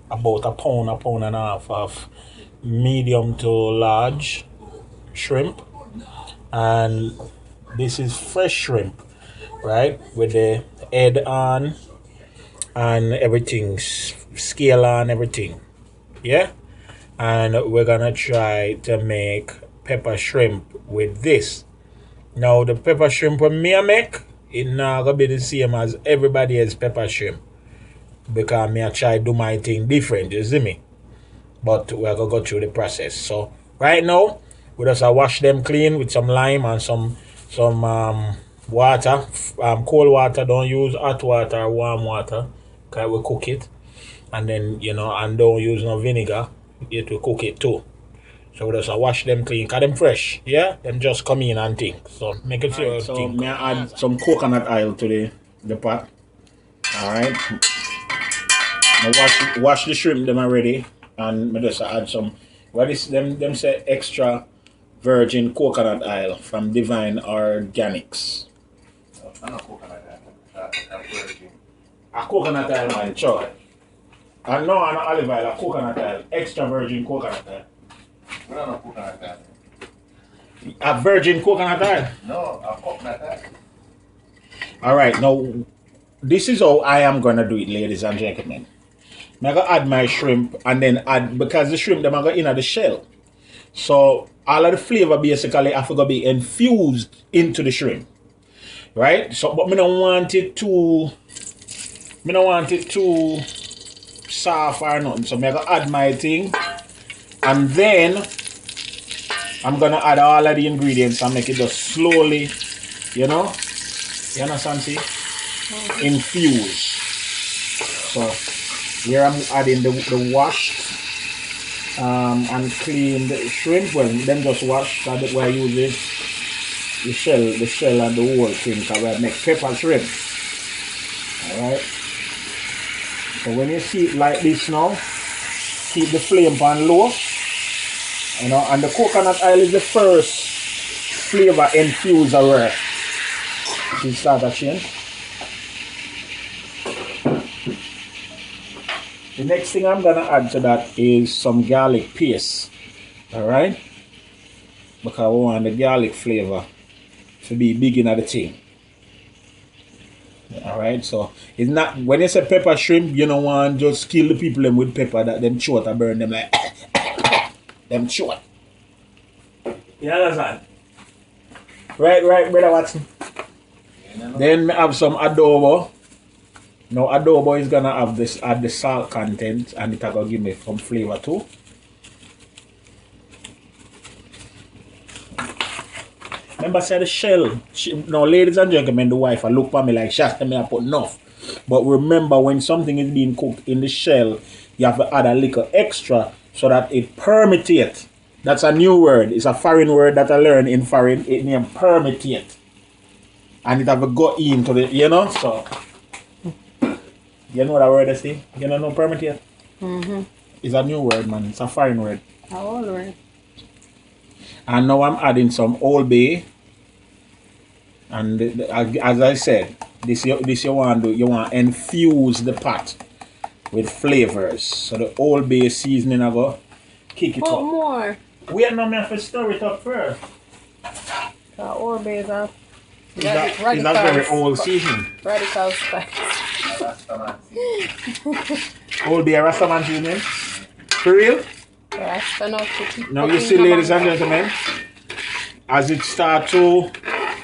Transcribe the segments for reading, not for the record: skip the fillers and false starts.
about a pound and a half of medium to large shrimp, and this is fresh shrimp, right, with the head on and everything, scale on everything, yeah. And we're gonna try to make pepper shrimp with this. Now the pepper shrimp when me I make, it not gonna be the same as everybody else pepper shrimp, because me I try do my thing different, you see me. But we're gonna go through the process. So right now we just wash them clean with some lime and some water, cold water. Don't use hot water or warm water, cause we cook it. And then and don't use no vinegar, it will cook it too. So we just wash them clean, cause them fresh, yeah. Them just come in and think. So make it sure. So me add some coconut oil to the pot. All right. Now wash the shrimp them already, and me just add some. What is them say extra virgin coconut oil from Divine Organics. A coconut oil, man, sure. And no, an olive oil, a coconut oil, extra virgin coconut oil. We don't know coconut oil. A virgin coconut oil? No, a coconut oil. Alright, now this is how I am gonna do it, ladies and gentlemen. I'm gonna add my shrimp and then add, because the shrimp them are going in the shell. So all of the flavor basically have to be infused into the shrimp. Right? So but I don't want it too soft or nothing. So I'm gonna add my thing, and then I'm gonna add all of the ingredients and make it just slowly, you understand, see? Infuse. So here I'm adding the washed and cleaned shrimp. Well, then just wash, so that we're using the shell and the whole thing, because we make pepper shrimp. Alright. So when you see it like this now, keep the flame on low. And the coconut oil is the first flavor infuser where it start to change. The next thing I'm gonna add to that is some garlic paste. Alright? Because we want the garlic flavor to be big in the thing. Alright, so it's not, when you say pepper shrimp, you don't want just kill the people them with pepper that them throat and burn them like them throat. You understand? Right, brother Watson. Then we have some adobo. Now adobo is gonna have this, add the salt content, and it's gonna give me some flavor too. Remember, say the shell. Now, ladies and gentlemen, the wife, I look for me like Shasta, me I put enough. But remember, when something is being cooked in the shell, you have to add a little extra so that it permeates. That's a new word. It's a foreign word that I learned in foreign. It named permeate. And it have to go into the, so. You know what that word is, Steve? You don't know permeate? Mm-hmm. It's a new word, man. It's a foreign word. A old word. And now I'm adding some Old Bay. And as I said, this you want to do. You want to infuse the pot with flavors. So the Old Bay seasoning I go kick it up. Put more. Wait, no, me have to stir it up first. The Old Bay is a very old seasoning. Radical spice. Old Bay Rastaman seasoning. For real? Now you see, ladies and gentlemen, as it starts to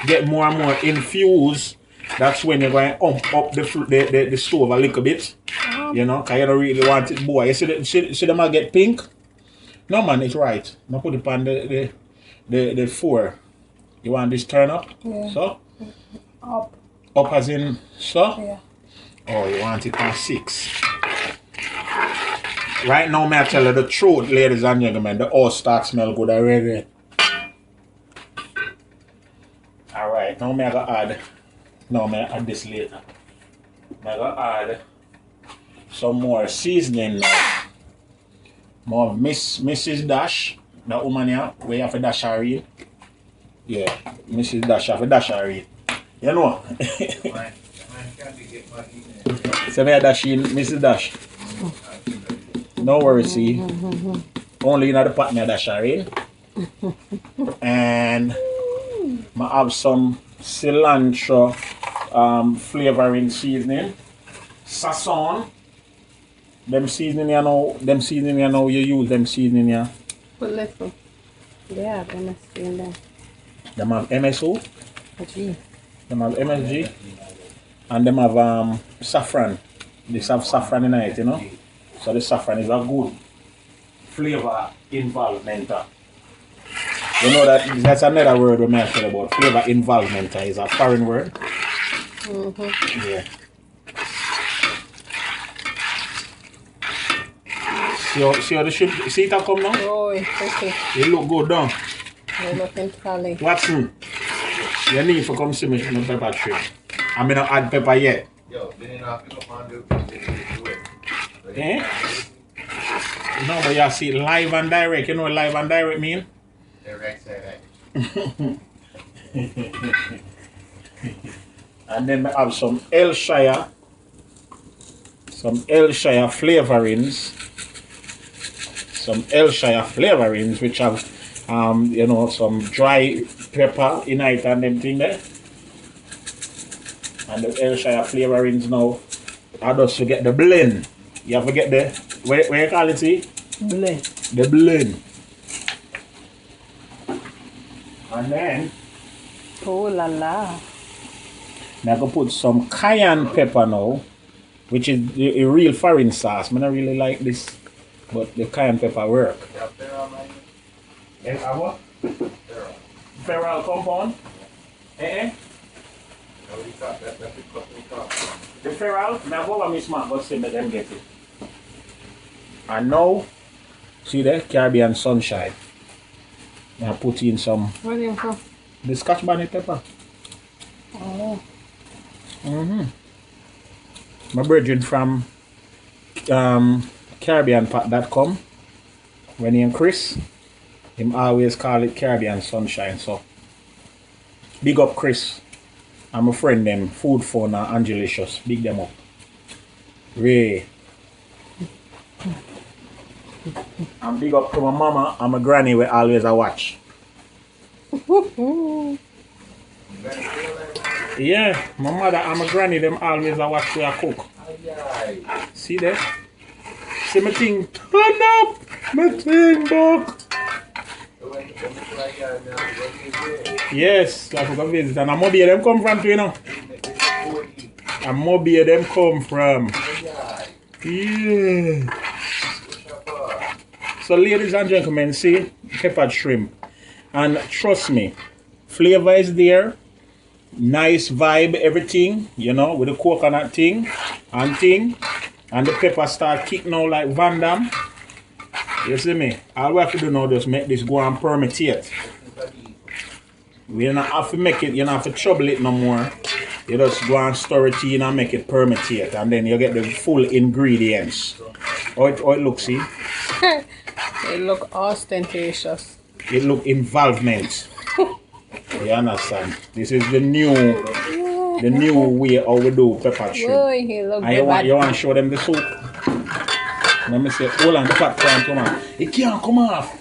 get more and more infused, that's when you're going to up the stove a little bit. Because you don't really want it boil. You see them get pink? No, man, it's right. Now put it on the 4. You want this turn up? Yeah. So? Up. Up as in so? Yeah. Oh, you want it on 6. Right now, may I tell you the truth, ladies and gentlemen, the oil start smell good already. Alright, now may I go add, may I add this later. May I go add some more seasoning now. More Mrs. Dash, the woman here, where you have a dash her in. Yeah, Mrs. Dash, have a dash her in. You know? So may I dash in Mrs. Dash. No worries, see. Only in the pot me dash her in. And I have some cilantro flavoring seasoning. Sazon. Them seasoning you know you use them seasoning yeah. Put little. Yeah, MSG in there. Them have MSO. G. Them have MSG. And them have saffron. They have saffron in it, you know. So the saffron is a good flavor involvement. You know that's another word we may say about flavor involvement is a foreign word. Yeah. See how the shrimp, see it come now? Oh, it's okay. It look good down. You're looking tally. Watson, you need to come see me with pepper shrimp. I'm not add pepper yet. Yo, then you have to go and do it. Eh? No, but you see live and direct. You know what live and direct mean? Direct say that. And then we have some Elshire flavorings. Some Elshire flavorings which have you know, some dry pepper in it and them thing there. And the Elshire flavorings now I just forget the blend. You have to get the where you call it, see? Blend. The blend. And then Oh la la. I'm going to put some cayenne pepper now, which is a real foreign sauce. I don't really like this, but the cayenne pepper work. Yeah, Feral, man. What? Feral compound? No, we talk. That's the cut we talk. The feral? Now go on me smart, but see me them get it. And now, see there, Caribbean sunshine. I put in some Where are you from? the Scotch bonnet pepper. Oh. My brethren from CaribbeanPot.com, when he and Chris, him always call it Caribbean sunshine. So big up Chris. I'm a friend them, Food Phone and Angelicious. Big them up. Ray. And big up to my mama and my granny we always a watch. Yeah, my mother and my granny them always a watch where I cook. See that? See my thing turn up! My thing buck! Yes, I forgot visit. And I'm Mobile them come from too, you know. And Mobile them come from. Yeah. So ladies and gentlemen, see peppered shrimp. And trust me, flavor is there. Nice vibe, everything, you know, with the coconut thing. And the pepper start kicking out like Van Damme. You see me? All we have to do now is make this go and permeate. We don't have to make it, you don't have to trouble it no more. You just go and stir it in and make it permeate. And then you get the full ingredients. How it looks, see? It look ostentatious. It look involvement. You understand? This is the new way how we do pepper shrimp. Boy, he look And you want to show them the soup? Let me say, hold on, the fat can't come off. It can't come off.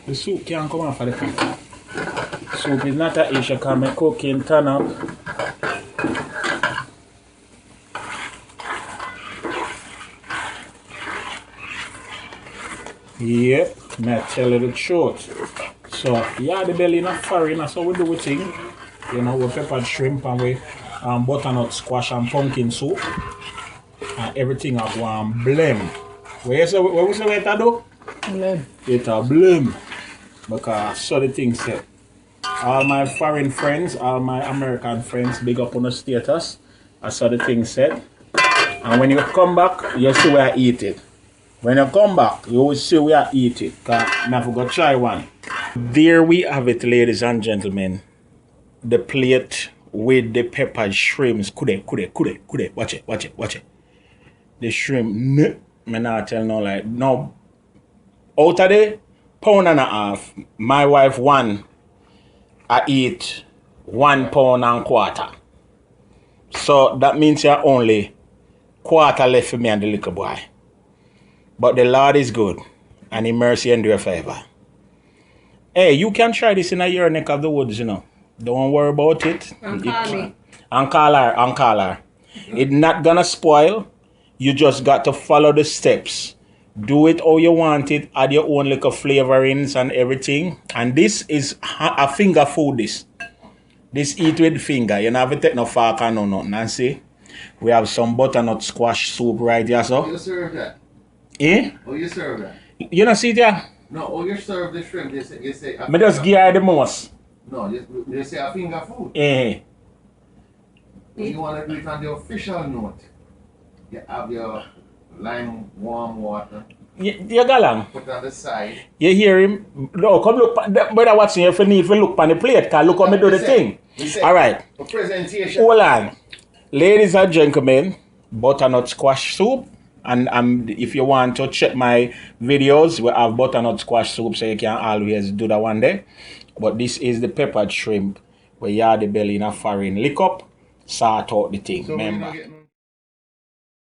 The soup can't come off of the fat. Soup is not an issue because my cooking turn up. Yep, may I tell you the truth. So, yeah, the belly not foreign, that's how we do it thing. You know, we peppered shrimp and we butternut squash and pumpkin soup. And everything I go and blend. What we say it do? Blend. It a blend. Because so the thing said. All my foreign friends, all my American friends, big up on the status. I saw the thing said. And when you come back, you see where I eat it. When you come back, you will see where I eat it. Because I forgot to try one. There we have it, ladies and gentlemen. The plate with the peppered shrimps. Kude. Watch it. The shrimp, me not tell no lie. No, out of the £1.5, my wife I eat £1.25. So that means you only quarter left for me and the little boy. But the Lord is good, and His mercy endure forever. Hey, you can try this in your neck of the woods, you know. Don't worry about it. And call me. And call her. It's not gonna spoil. You just got to follow the steps. Do it how you want it. Add your own little flavorings and everything. And this is a finger food. This eat with finger. You don't have to take no fork or no nothing. And see, we have some butternut squash soup right here, so. You serve that? Eh? Oh, you serve that? You don't see it here? No, oh, you serve the shrimp. You say Me just give her the most. No, you say a finger food. Eh. You want to do it on the official note. You have your lime warm water. You got along? Put on the side. You hear him? No, come look. Brother Watson, if you need to look on the plate, cause look how me do the thing. Alright. For presentation. Hold on. Ladies and gentlemen, butternut squash soup. And if you want to check my videos, we have butternut squash soup, so you can always do that one day. But this is the peppered shrimp, where you have the belly in a foreign lick up, sort out the thing, So remember.